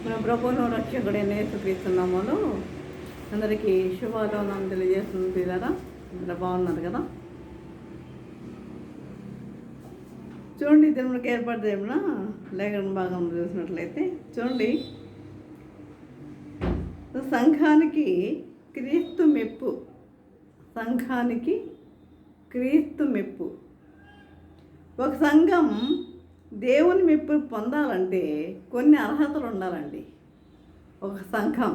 మన ప్రభువును రక్షకుడైన యేసుక్రీస్తు నామములో అందరికీ శుభాకాంక్షలు తెలియజేస్తుంది కదా. అందరూ బాగున్నారు కదా. చూడండి, దేవునికి ఏర్పడితే లేఖన భాగం చూసినట్లయితే చూడండి, సంఘానికి క్రీస్తు మెప్పు. సంఘానికి క్రీస్తు మెప్పు. ఒక సంఘం దేవుని మెప్పు పొందాలంటే కొన్ని అర్హతలు ఉండాలండి. ఒక సంఘం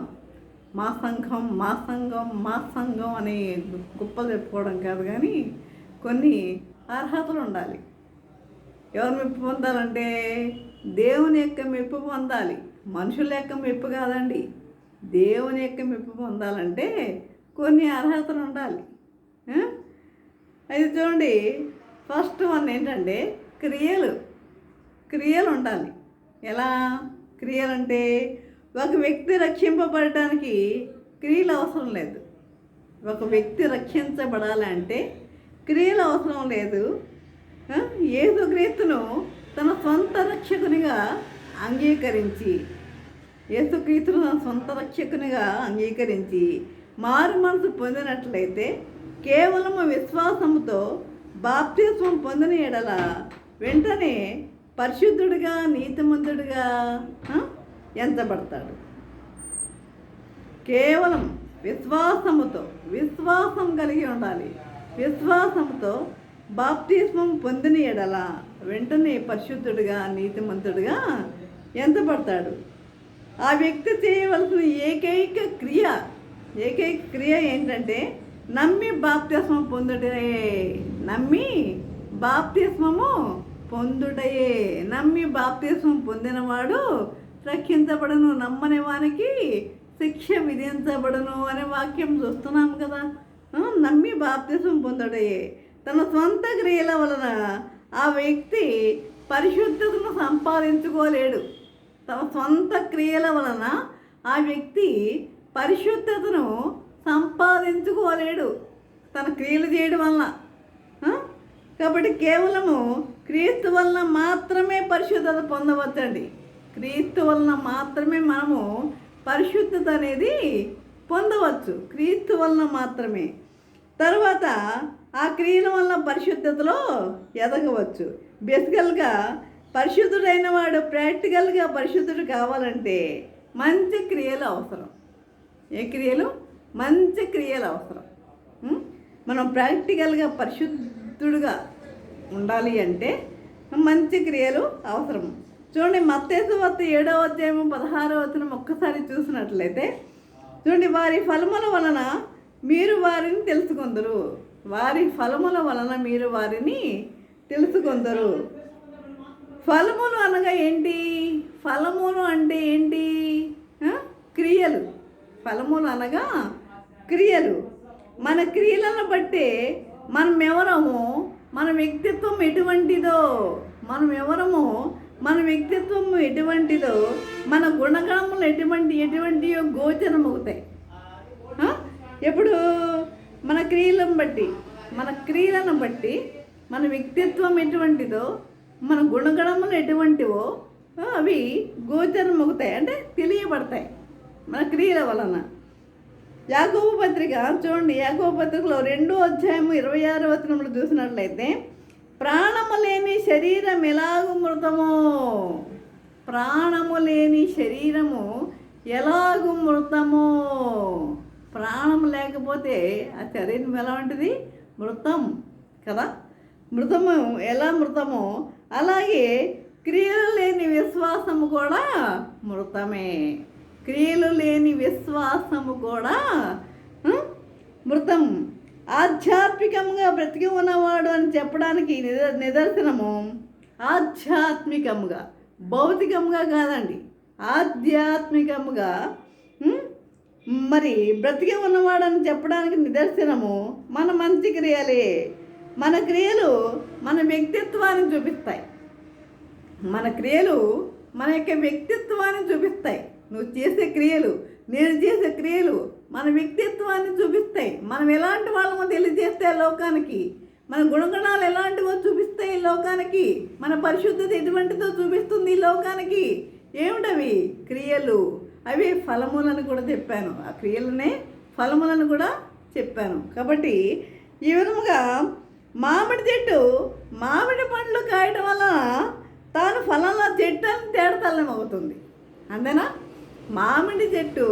మా సంఘం మా సంఘం మా సంఘం అని గొప్పలు చెప్పుకోవడం కాదు, కానీ కొన్ని అర్హతలు ఉండాలి. ఎవరు మెప్పు పొందాలంటే దేవుని యొక్క మెప్పు పొందాలి. మనుషుల యొక్క మెప్పు కాదండి, దేవుని యొక్క మెప్పు పొందాలంటే కొన్ని అర్హతలు ఉండాలి. అయితే చూడండి, ఫస్ట్ వన్ ఏంటంటే క్రియలు ఉండాలి. ఎలా క్రియలంటే ఒక వ్యక్తి రక్షింపబడటానికి క్రియలు అవసరం లేదు. ఒక వ్యక్తి రక్షించబడాలంటే క్రియలు అవసరం లేదు. యేసుక్రీస్తును తన సొంత రక్షకునిగా అంగీకరించి మారు మనసు పొందినట్లయితే కేవలము విశ్వాసముతో బాప్తిస్మం పొందిన ఎడల వెంటనే పరిశుద్ధుడిగా నీతిమంతుడిగా ఎంచబడతాడు. కేవలం విశ్వాసం కలిగి ఉండాలి. విశ్వాసంతో బాప్తిస్మం పొందిన ఎడల వెంటనే పరిశుద్ధుడిగా నీతిమంతుడిగా ఎంచబడతాడు. ఆ వ్యక్తి చేయవలసిన ఏకైక క్రియ ఏంటంటే నమ్మి బాప్తిస్మం పొందుటయే. నమ్మి బాప్తిస్మం పొందినవాడు రక్షించబడను, నమ్మని వానికి శిక్ష విధించబడను అనే వాక్యం చూస్తున్నాం కదా. నమ్మి బాప్తిస్మం పొందుటయే. తన సొంత క్రియల వలన ఆ వ్యక్తి పరిశుద్ధతను సంపాదించుకోలేడు. తన సొంత క్రియల వలన ఆ వ్యక్తి పరిశుద్ధతను సంపాదించుకోలేడు, తన క్రియలు చేయడం వలన. కాబట్టి కేవలము క్రీస్తు వలన మాత్రమే పరిశుద్ధత పొందవచ్చండి. క్రీస్తు వలన మాత్రమే మనము పరిశుద్ధత అనేది పొందవచ్చు, క్రీస్తు వలన మాత్రమే. తర్వాత ఆ క్రియల వలన పరిశుద్ధతలో ఎదగవచ్చు. బేసికల్గా పరిశుద్ధుడైన వాడు ప్రాక్టికల్గా పరిశుద్ధుడు కావాలంటే మంచి క్రియలు అవసరం. మంచి క్రియలు అవసరం. మనం ప్రాక్టికల్గా పరిశుద్ధుడుగా ఉండాలి అంటే మంచి క్రియలు అవసరం. చూడండి, మత్తయి సువార్త 7వ అధ్యాయం 16వ వచనం ఒక్కసారి చూసినట్లయితే చూడండి, వారి ఫలముల వలన మీరు వారిని తెలుసుకొందరు. ఫలములు అనగా ఏంటి? ఫలములు అంటే ఏంటి? క్రియలు. ఫలములు అనగా క్రియలు. మన క్రియలను బట్టే మనం ఎవరమో, మన వ్యక్తిత్వం ఎటువంటిదో, మన గుణగణములు ఎటువంటియో గోచరమవుతాయి. ఎప్పుడు మన క్రియలను బట్టి మన వ్యక్తిత్వం ఎటువంటిదో, మన గుణగణములు ఎటువంటివో అవి గోచరమవుతాయి, అంటే తెలియబడతాయి మన క్రియల వలన. యాకోబు పత్రిక చూడండి, యాకోబు పత్రికలో 2వ అధ్యాయం 26వ వచనంలో చూసినట్లయితే ప్రాణము లేని శరీరం ఎలాగు మృతమో, ప్రాణం లేకపోతే ఆ శరీరం ఎలా ఉంటుంది? మృతం కదా. ఎలా మృతమో అలాగే క్రియలు లేని విశ్వాసము కూడా మృతమే. మృతం. ఆధ్యాత్మికంగా బ్రతికి ఉన్నవాడు అని చెప్పడానికి నిదర్శనము ఆధ్యాత్మికంగా, భౌతికంగా కాదండి, ఆధ్యాత్మికంగా మరి బ్రతికి ఉన్నవాడు అని చెప్పడానికి నిదర్శనము మన మంచి క్రియలే. మన క్రియలు మన వ్యక్తిత్వాన్ని చూపిస్తాయి. మన యొక్క వ్యక్తిత్వాన్ని చూపిస్తాయి. నువ్వు చేసే క్రియలు, నేను చేసే క్రియలు మన వ్యక్తిత్వాన్ని చూపిస్తాయి. మనం ఎలాంటి వాళ్ళమో తెలియజేస్తాయి లోకానికి. మన గుణగణాలు ఎలాంటివో చూపిస్తాయి లోకానికి. మన పరిశుద్ధత ఎటువంటిదో చూపిస్తుంది లోకానికి. ఏమిటవి? క్రియలు. అవి ఫలములను కూడా చెప్పాను. ఆ క్రియలనే ఫలములను కూడా చెప్పాను. కాబట్టి ఈ విధముగా మామిడి చెట్టు మామిడి పండ్లు కాయడం వలన తాను ఫలంలో చెట్టు అని తేడతల్లమవుతుంది. అంతేనా? మామిడి చెట్టు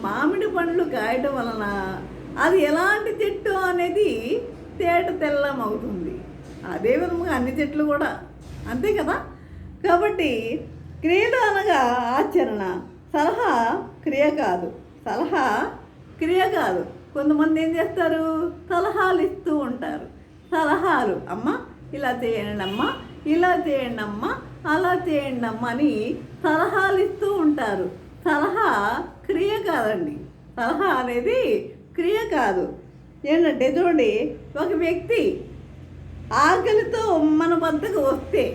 మామిడి పండ్లు కాయడం వలన అది ఎలాంటి చెట్టు అనేది తేట తెల్లమవుతుంది. అదే విధముగా అన్ని చెట్లు కూడా అంతే కదా. కాబట్టి క్రియలు అనగా ఆచరణ. సలహా క్రియ కాదు. సలహా క్రియ కాదు. కొంతమంది ఏం చేస్తారు? సలహాలు ఇస్తూ ఉంటారు. సలహాలు, అమ్మ ఇలా చేయండి అమ్మ, ఇలా చేయండి అమ్మ, అలా చేయండి అమ్మ అని సలహాలు ఇస్తూ ఉంటారు. సలహా క్రియ కాదండి. సలహా అనేది క్రియ కాదు. ఏంటంటే చూడండి, ఒక వ్యక్తి ఆకలితో మన వద్దకు వస్తే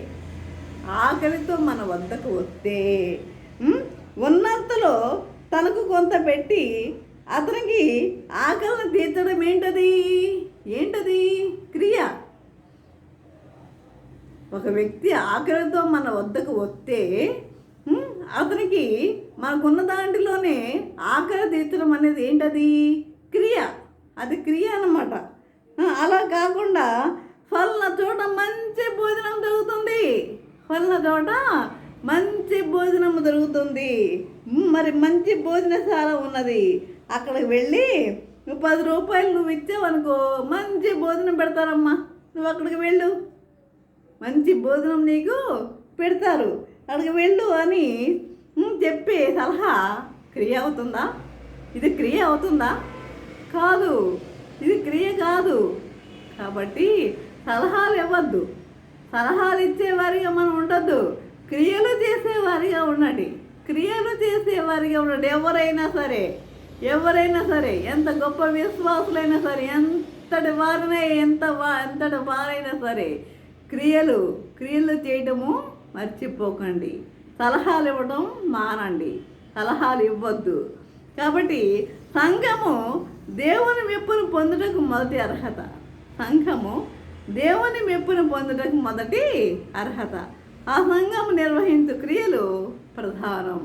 ఉన్నంతలో తనకు కొంత పెట్టి అతనికి ఆకలిని తీర్చడం ఏంటది? క్రియ. ఒక వ్యక్తి ఆకలితో మన వద్దకు వస్తే అతనికి మనకున్న దాంట్లోనే ఆకలి తీర్చడం అనేది ఏంటది? క్రియ. అది క్రియ అన్నమాట. అలా కాకుండా ఫలానా చోట మంచి భోజనం దొరుకుతుంది, మరి మంచి భోజనశాల ఉన్నది, అక్కడికి వెళ్ళి నువ్వు 10 రూపాయలు నువ్వు ఇచ్చావనుకో మంచి భోజనం పెడతారమ్మా, నువ్వు అక్కడికి వెళ్ళు, మంచి భోజనం నీకు పెడతారు, అక్కడికి వెళ్ళు అని చెప్పే సలహా క్రియ అవుతుందా? ఇది క్రియ అవుతుందా? కాదు, ఇది క్రియ కాదు. కాబట్టి సలహాలు ఇవ్వద్దు, సలహాలు ఇచ్చేవారిగా మనం ఉండద్దు, క్రియలు చేసేవారిగా ఉండండి. ఎవరైనా సరే ఎంత గొప్ప విశ్వాసులైనా సరే, ఎంతటి వారైనా సరే క్రియలు చేయటము మర్చిపోకండి. సలహాలు ఇవ్వడం మానండి, సలహాలు ఇవ్వద్దు. కాబట్టి సంఘము దేవుని మెప్పును పొందుటకు మొదటి అర్హత. సంఘము దేవుని మెప్పును పొందుటకు మొదటి అర్హత. ఆ సంఘము నిర్వహించు క్రియలు ప్రధానం.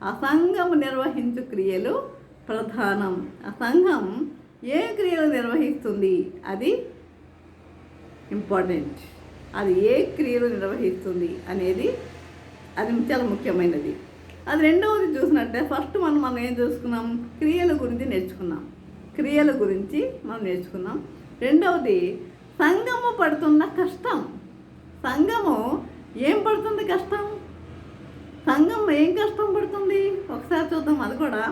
ఆ సంఘం ఏ క్రియలు నిర్వహిస్తుంది అది ఇంపార్టెంట్. అది ఏ క్రియలు నిర్వహిస్తుంది అనేది అది చాలా ముఖ్యమైనది. అది రెండవది చూసినట్టే ఫస్ట్ మనం ఏం చూసుకున్నాం? క్రియల గురించి నేర్చుకున్నాం. రెండవది సంఘము పడుతున్న కష్టం. సంఘము ఏం పడుతుంది కష్టం? సంఘం ఏం కష్టం పడుతుంది ఒకసారి చూద్దాం. అది కూడా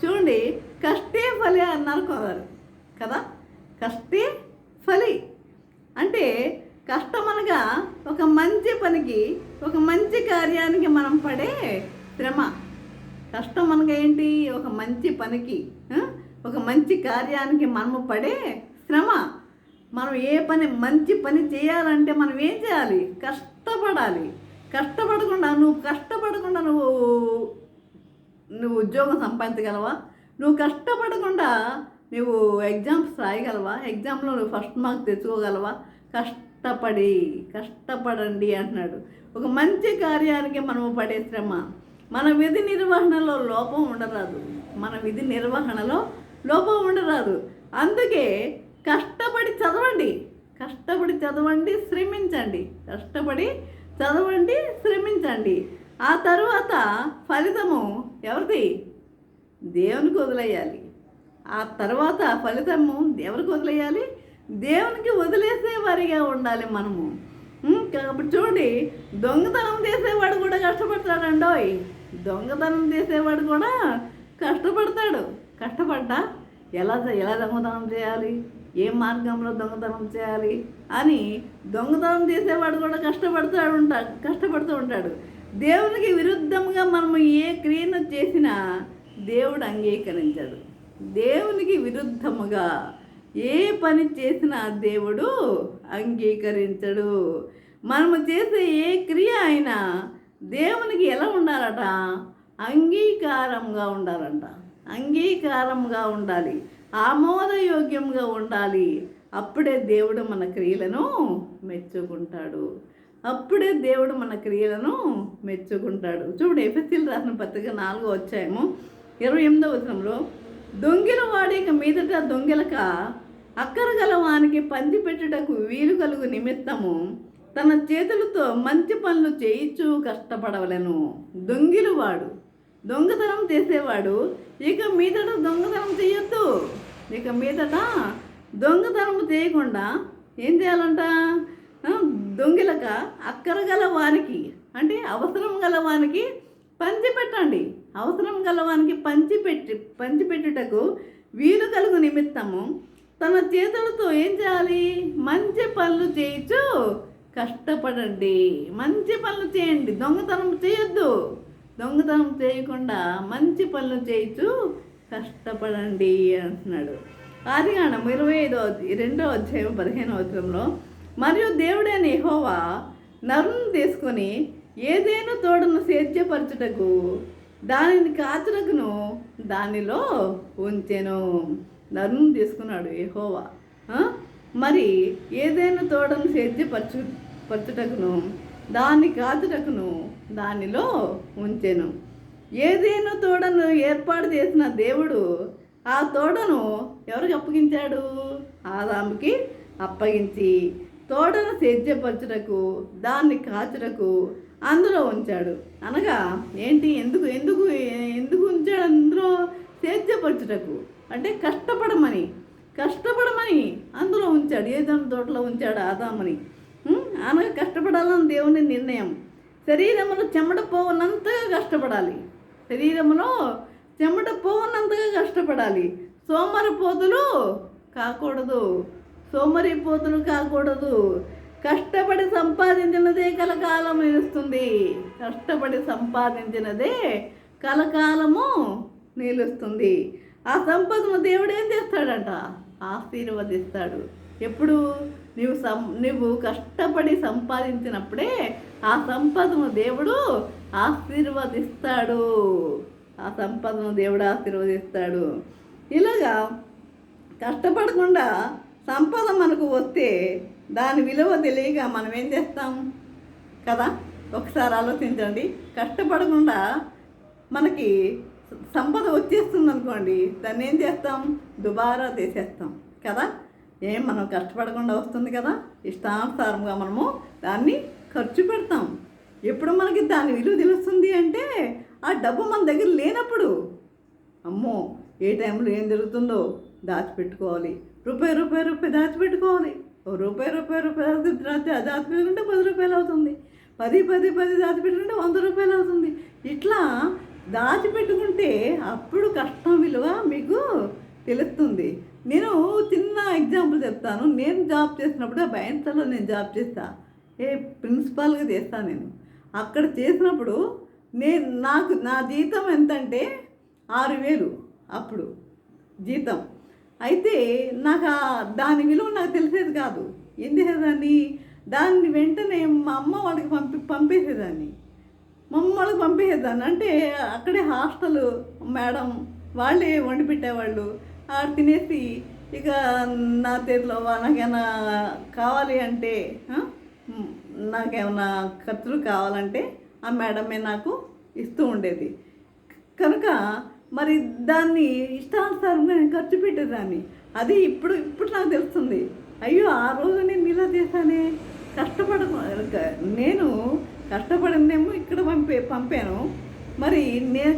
చూడండి, కష్టే ఫలి అన్నారు కదా. కష్టే ఫలి అంటే కష్టం అనగా ఒక మంచి పనికి, ఒక మంచి కార్యానికి మనం పడే శ్రమ. కష్టం అనగా ఏంటి? ఒక మంచి పనికి, ఒక మంచి కార్యానికి మనము పడే శ్రమ. మనం మంచి పని చేయాలంటే మనం ఏం చేయాలి? కష్టపడాలి. కష్టపడకుండా నువ్వు ఉద్యోగం సంపాదించగలవా? నువ్వు కష్టపడకుండా నువ్వు ఎగ్జామ్స్ రాయగలవా? ఎగ్జామ్లో నువ్వు ఫస్ట్ మార్క్ తెచ్చుకోగలవా? కష్టపడండి అంటున్నాడు. ఒక మంచి కార్యానికి మనము పడే శ్రమ. మన విధి నిర్వహణలో లోపం ఉండరాదు. అందుకే కష్టపడి చదవండి, శ్రమించండి. ఆ తరువాత ఫలితము ఎవరిది? దేవునికి వదిలేయాలి. దేవునికి వదిలేసే వారిగా ఉండాలి మనము. కాబట్టి చూడండి, దొంగతనం చేసేవాడు కూడా కష్టపడతాడండోయ్. కష్టపడ్డా ఎలా దొంగతనం చేయాలి, ఏ మార్గంలో దొంగతనం చేయాలి అని దొంగతనం చేసేవాడు కూడా కష్టపడుతూ ఉంటాడు. దేవునికి విరుద్ధంగా మనము ఏ క్రియను చేసినా దేవుడు అంగీకరించడు. దేవునికి విరుద్ధముగా ఏ పని చేసినా దేవుడు అంగీకరించడు. మనము చేసే ఏ క్రియ అయినా దేవునికి ఎలా ఉండాలట? అంగీకారంగా ఉండాలి, ఆమోదయోగ్యంగా ఉండాలి. అప్పుడే దేవుడు మన క్రియలను మెచ్చుకుంటాడు. అప్పుడే దేవుడు మన క్రియలను మెచ్చుకుంటాడు. చూడు, ఎఫెసీయులకు రాసిన పత్రిక 4వ అధ్యాయము 28వ వచనంలో, దొంగిల వాడిక మీదట దొంగిలక అక్కర గల వానికి పంచిపెట్టుటకు వీలు కలుగు నిమిత్తము తన చేతులతో మంచి పనులు చేయించు కష్టపడవలను. దొంగిలు వాడు, దొంగతనం చేసేవాడు ఇక మీదట దొంగతనం చేయొద్దు. ఇక మీదట దొంగతనం చేయకుండా ఏం చేయాలంట? దొంగిలక అక్కర గల వానికి, అంటే అవసరం గల వానికి పంచిపెట్టండి. అవసరం గల వానికి పంచిపెట్టుటకు వీలు కలుగు నిమిత్తము తన చేతులతో ఏం చేయాలి? మంచి పనులు చేయొచ్చు కష్టపడండి. మంచి పనులు చేయండి, దొంగతనం చేయొద్దు. దొంగతనం చేయకుండా మంచి పనులు చేయొచ్చు కష్టపడండి అంటున్నాడు. ఆదికాండం 22వ అధ్యాయం 15వ వచనంలో, మరియు దేవుడైన యెహోవా నరుని తీసుకొని ఏదేను తోటను సేద్యపరచుటకు దానిని కాచుటకును దానిలో ఉంచెను. నరుని తీసుకున్నాడు యెహోవా, మరి ఏదైనా తోటను పరచుటకును దాన్ని కాచుటకును దానిలో ఉంచెను. ఏదైనా తోటను ఏర్పాటు చేసిన దేవుడు ఆ తోటను ఎవరికి అప్పగించాడు? ఆదాముకి అప్పగించి తోటను సేద్యపరచుటకు దాన్ని కాచుటకు అందులో ఉంచాడు. అనగా ఏంటి? ఎందుకు ఎందుకు ఎందుకు ఉంచాడు అందులో? సేద్యపరచుటకు, అంటే కష్టపడమని అందులో ఉంచాడు. ఏదైనా తోటలో ఉంచాడు ఆదాముని. అనగా కష్టపడాలని దేవుని నిర్ణయం. శరీరంలో చెమట పోవనంతగా కష్టపడాలి. శరీరంలో చెమట పోవనంతగా కష్టపడాలి. సోమరిపోతులు కాకూడదు. కష్టపడి సంపాదించినదే కలకాలం నిలుస్తుంది. కష్టపడి సంపాదించినదే కలకాలము నిలుస్తుంది. ఆ సంపదను దేవుడు ఏం చేస్తాడంట? ఆశీర్వదిస్తాడు. ఎప్పుడు? నువ్వు కష్టపడి సంపాదించినప్పుడే ఆ సంపదను దేవుడు ఆశీర్వదిస్తాడు. ఇలాగా కష్టపడకుండా సంపద మనకు వస్తే దాని విలువ తెలియక మనం ఏం చేస్తాం కదా? ఒకసారి ఆలోచించండి. కష్టపడకుండా మనకి సంపద వచ్చేస్తుంది అనుకోండి, దాన్ని ఏం చేస్తాం? దుబారా తీసేస్తాం కదా? మనం కష్టపడకుండా వస్తుంది కదా, ఇష్టానుసారంగా మనము దాన్ని ఖర్చు పెడతాం. ఎప్పుడు మనకి దాని విలువ తెలుస్తుంది అంటే ఆ డబ్బు మన దగ్గర లేనప్పుడు. అమ్మో, ఏ టైంలో ఏం జరుగుతుందో దాచిపెట్టుకోవాలి. రూపాయి దాచిపెట్టుకోవాలి. రూపాయి దాచిపెట్టుకుంటే 10 రూపాయలు అవుతుంది. 10 దాచిపెట్టుకుంటే 100 రూపాయలు అవుతుంది. ఇట్లా దాచిపెట్టుకుంటే అప్పుడు కష్టం విలువ మీకు తెలుస్తుంది. నేను చిన్న ఎగ్జాంపుల్ చెప్తాను. నేను జాబ్ చేసినప్పుడు బ్యాంక్లో నేను జాబ్ చేస్తా, ప్రిన్సిపాల్గా చేస్తాను. నేను అక్కడ చేసినప్పుడు నా జీతం ఎంతంటే 6,000 అప్పుడు జీతం. అయితే నాకు దాని విలువ నాకు తెలిసేది కాదు. ఏం చేసేదాన్ని? దాన్ని వెంటనే మా అమ్మ వాళ్ళకి పంపేసేదాన్ని. అంటే అక్కడే హాస్టల్ మేడం వాళ్ళే వండి పెట్టేవాళ్ళు. తినేసి ఇక నా చేతిలో నాకేమైనా కావాలి అంటే, నాకేమైనా ఖర్చులు కావాలంటే ఆ మేడమే నాకు ఇస్తూ ఉండేది. కనుక మరి దాన్ని ఇష్టానుసారంగా నేను ఖర్చు పెట్టేదాన్ని. అది ఇప్పుడు నాకు తెలుస్తుంది. అయ్యో, ఆ రోజు నేను ఇలా చేశానే. నేను కష్టపడిందేమో ఇక్కడ పంపాను. మరి నేను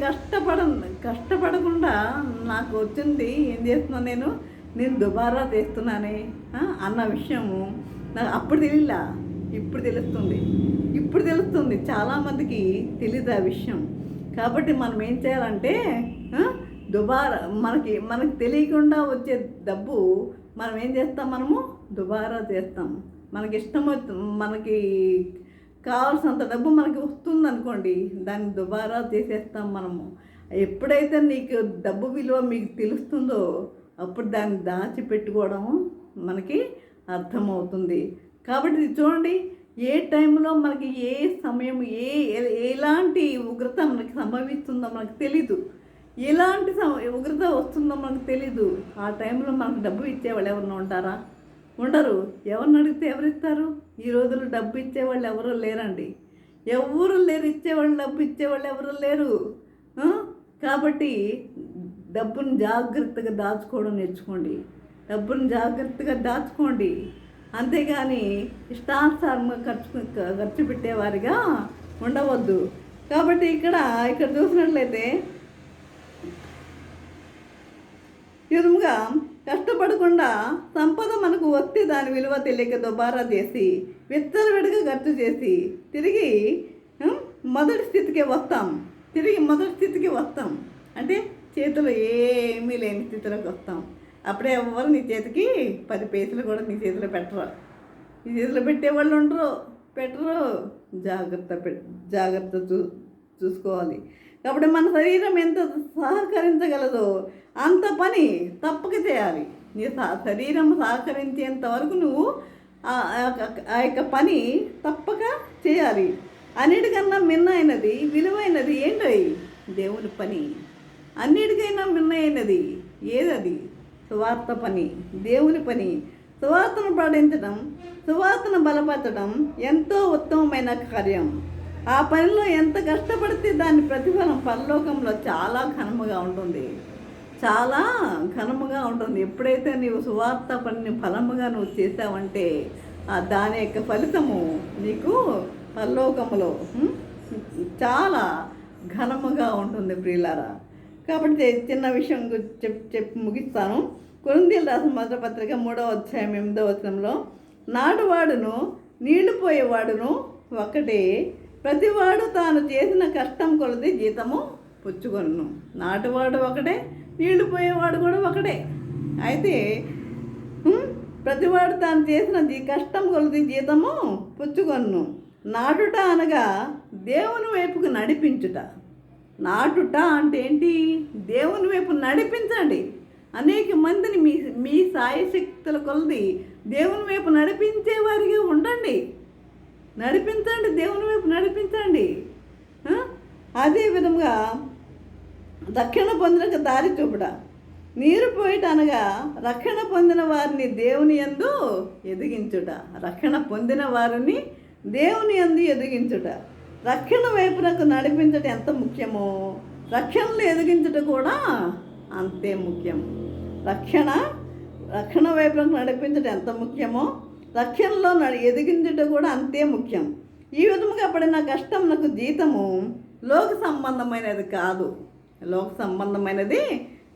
కష్టపడకుండా నాకు వచ్చింది ఏం చేస్తున్నా? నేను దుబారా చేస్తున్నానే అన్న విషయము నాకు అప్పుడు తెలియలా. ఇప్పుడు తెలుస్తుంది. చాలామందికి తెలియదు ఆ విషయం. కాబట్టి మనం ఏం చేయాలంటే దుబారా మనకి తెలియకుండా వచ్చే డబ్బు మనం ఏం చేస్తాం? మనము దుబారా చేస్తాం. మనకి కావాల్సినంత డబ్బు మనకి వస్తుంది అనుకోండి, దాన్ని దుబారా చేసేస్తాం మనము. ఎప్పుడైతే నీకు డబ్బు విలువ మీకు తెలుస్తుందో అప్పుడు దాన్ని దాచిపెట్టుకోవడము మనకి అర్థమవుతుంది. కాబట్టి చూడండి, ఏ టైంలో మనకి ఏ సమయం ఎలాంటి ఉగ్రత మనకి సంభవిస్తుందో మనకు తెలీదు. ఎలాంటి ఉగ్రత వస్తుందో మనకు తెలీదు. ఆ టైంలో మనకు డబ్బు ఇచ్చేవాళ్ళు ఎవరన్నా ఉంటారా? ఉండరు. ఎవరిని అడిగితే ఎవరిస్తారు? ఈ రోజుల్లో డబ్బు ఇచ్చేవాళ్ళు ఎవరూ లేరండి. ఎవరు లేరు, ఇచ్చేవాళ్ళు డబ్బు ఇచ్చేవాళ్ళు ఎవరు లేరు. కాబట్టి డబ్బును జాగ్రత్తగా దాచుకోవడం నేర్చుకోండి. డబ్బును జాగ్రత్తగా దాచుకోండి. అంతేగాని ఇష్టానుసారంగా ఖర్చు పెట్టేవారిగా ఉండవద్దు. కాబట్టి ఇక్కడ చూసినట్లయితే విధముగా కష్టపడకుండా సంపద మనకు వస్తే దాని విలువ తెలియక దుబారా చేసి విచ్చలవిడిగా ఖర్చు చేసి తిరిగి మొదటి స్థితికి వస్తాం. అంటే చేతిలో ఏమీ లేని స్థితిలోకి వస్తాం. అప్పుడే ఎవరు నీ చేతికి 10 పైసలు కూడా నీ చేతిలో పెట్టరు. నీ చేతిలో పెట్టేవాళ్ళు ఉండరు, పెట్టరు. జాగ్రత్త చూసుకోవాలి. కాబట్టి మన శరీరం ఎంత సహకరించగలదో అంత పని తప్పక చేయాలి. నీ శరీరం సహకరించేంత వరకు నువ్వు ఆ యొక్క పని తప్పక చేయాలి. అన్నిటికన్నా మిన్నైనది, విలువైనది ఏంటి? దేవుని పని. అన్నిటికైనా మిన్నైనది ఏదది? సువార్త పని, దేవుని పని. సువార్తను పాటించడం, సువార్తను బలపరచడం ఎంతో ఉత్తమమైన కార్యం. ఆ పనిలో ఎంత కష్టపడితే దాని ప్రతిఫలం పరలోకంలో చాలా ఘనముగా ఉంటుంది. ఎప్పుడైతే నీవు సువార్త పనిని ఫలముగా నువ్వు చేసావంటే దాని యొక్క ఫలితము నీకు పరలోకములో చాలా ఘనముగా ఉంటుంది ప్రియులారా. కాబట్టి చిన్న విషయం చెప్పి ముగిస్తాను. కొరింథీయులకు రాసిన మొదటి పత్రిక 3వ అధ్యాయం 8వ వచనంలో, నాటువాడును నీళ్లు పోయేవాడును ఒకటే, ప్రతివాడు తాను చేసిన కష్టం కొలది జీతము పుచ్చుకొను. నాటువాడు ఒకటే, నీళ్లు పోయేవాడు కూడా ఒకటే. అయితే ప్రతివాడు తాను చేసిన కష్టం కొలది జీతము పుచ్చుకొను. నాటుట అనగా దేవుని వైపుకు నడిపించుట. నాటుట అంటే ఏంటి? దేవుని వైపు నడిపించండి. అనేక మందిని మీ సాయశక్తుల కొలది దేవుని వైపు నడిపించేవారిగా ఉండండి. నడిపించండి, దేవుని వైపు నడిపించండి. అదే విధంగా రక్షణ పొందిన దారి చూపుట. నీరు పోయిట అనగా రక్షణ పొందిన వారిని దేవుని యందు ఎదిగించుట. రక్షణ పొందిన వారిని దేవుని యందు ఎదిగించుట. రక్షణ వైపునకు నడిపించట ఎంత ముఖ్యమో రక్షణలో ఎదిగించుట కూడా అంతే ముఖ్యం. రక్షణ వైపునకు నడిపించట ఎంత ముఖ్యమో రక్షణలో ఎదిగించుట కూడా అంతే ముఖ్యం. ఈ విధముగా పడిన కష్టం నాకు జీతము లోక సంబంధమైనది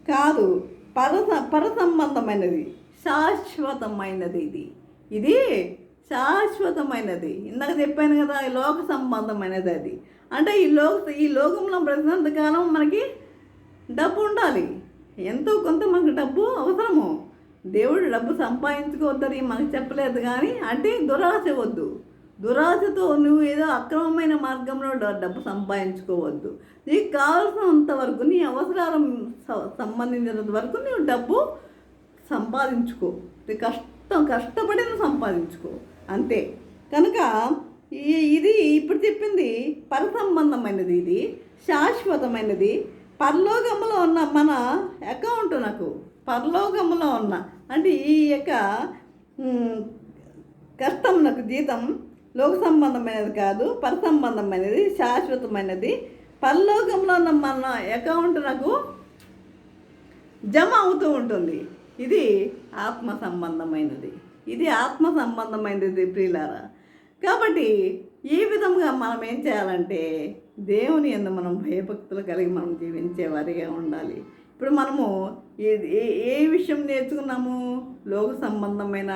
కాదు, పర సంబంధమైనది, శాశ్వతమైనది. ఇది శాశ్వతమైనది. ఇందాక చెప్పాను కదా, లోక సంబంధమైనది. అది అంటే ఈ లోకంలో ప్రతినంతకాలం మనకి డబ్బు ఉండాలి. ఎంతో కొంత మనకు డబ్బు అవసరము. దేవుడు డబ్బు సంపాదించుకోవద్దని మనకు చెప్పలేదు. కానీ అంటే దురాశ వద్దు. దురాశతో నువ్వు ఏదో అక్రమమైన మార్గంలో డబ్బు సంపాదించుకోవద్దు. నీకు కావాల్సినంత వరకు, నీ అవసరాలకు సంబంధించినంత వరకు నువ్వు డబ్బు సంపాదించుకో. కష్టపడి నువ్వు సంపాదించుకో, అంతే. కనుక ఇది ఇప్పుడు చెప్పింది పర సంబంధమైనది, ఇది శాశ్వతమైనది. పరలోకములో ఉన్న మన అకౌంట్ నాకు పరలోకములో ఉన్న అంటే ఈ యొక్క కష్టం నాకు జీతం లోక సంబంధమైనది కాదు, పర సంబంధమైనది, శాశ్వతమైనది. పరలోకంలో ఉన్న మన అకౌంట్ నాకు జమ అవుతూ ఉంటుంది. ఇది ఆత్మ సంబంధమైనది ప్రియులారా. కాబట్టి ఈ విధంగా మనం ఏం చేయాలంటే దేవుని యందు మనం భయభక్తులు కలిగి మనం జీవించేవారిగా ఉండాలి. ఇప్పుడు మనము ఏ విషయం నేర్చుకున్నాము? లోక సంబంధమైన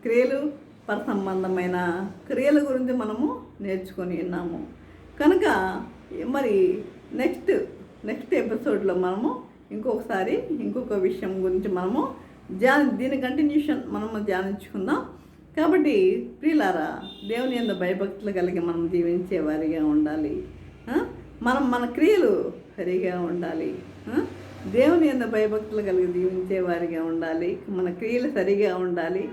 క్రియలు, పర సంబంధమైన క్రియల గురించి మనము నేర్చుకొని ఉన్నాము. కనుక మరి నెక్స్ట్ ఎపిసోడ్లో మనము ఇంకొక విషయం గురించి మనము దీని కంటిన్యూషన్ మనము ధ్యానించుకుందాం. కాబట్టి ప్రియులారా, దేవుని యందు భయభక్తులు కలిగి మనం జీవించేవారిగా ఉండాలి. మన క్రియలు సరిగా ఉండాలి. దేవుని యందు భయభక్తులు కలిగి జీవించేవారిగా ఉండాలి. మన క్రియలు సరిగా ఉండాలి.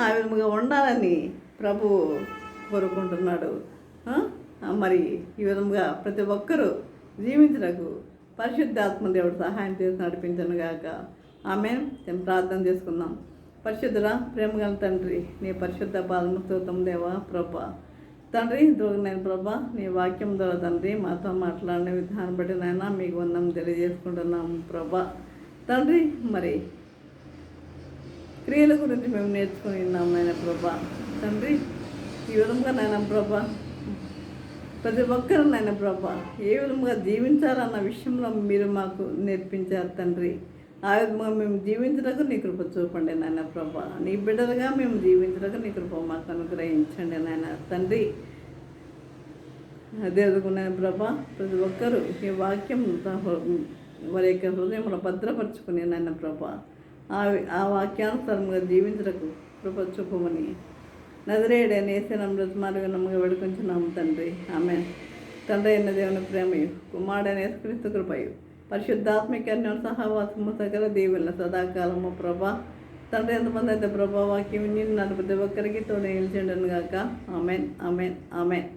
ఆ విధంగా ఉండాలని ప్రభువు కోరుకుంటున్నాడు. మరి ఈ విధంగా ప్రతి ఒక్కరూ జీవించడానికి పరిశుద్ధాత్మ దేవుడు సహాయం చేసి నడిపించను గాక. ఆమేన్. ప్రార్థన చేసుకుందాం. పరిశుద్ధుల ప్రేమగల తండ్రి, నీ పరిశుద్ధ పాదము స్తోత్రం దేవా ప్రభా. తండ్రి నేను ప్రభా, నీ వాక్యం ద్వారా తండ్రి మాతో మాట్లాడిన విధానం బట్టి నాయన మీకు వందనం తెలియజేసుకుంటున్నాము ప్రభా. తండ్రి మరి క్రియల గురించి మేము నేర్చుకుని ఉన్నాము నాయన ప్రభా. తండ్రి ఈ విధంగా నాయన ప్రభా ప్రతి ఒక్కరు నాయన ప్రభా ఏ విధంగా జీవించాలన్న విషయంలో మీరు మాకు నేర్పించారు తండ్రి. ఆ విధంగా మేము జీవించడానికి నీ కృప చూపండి నాయన ప్రభా. నీ బిడ్డలుగా మేము జీవించడానికి నీ కృప మాకు అనుగ్రహించండి నాయన తండ్రి. అదే విధంగా ప్రభా ప్రతి ఒక్కరూ ఈ వాక్యం వారి యొక్క హృదయంలో భద్రపరుచుకుని నాయన ప్రభా ఆ వాక్యానుసారంగా జీవించడానికి కృప చూపమని నజరేయుడైన యేసు బ్రతిమాలు వినముగా వేడుకొంచున్నాము తండ్రి. ఆమె తండ్రి అయిన దేవుని ప్రేమయు కుమారుడైన యేసుక్రీస్తు కృపయు పరిశుద్ధాత్మిక అన్యోన్య సహవాసము సకల దీవెనల సదాకాలము ప్రభా. తండ్రి ఎంతమంది అయితే ప్రభా వాక్యం నిన్ను ప్రతి ఒక్కరికి తోడు నిలిచిండను గాక. Amen amen amen.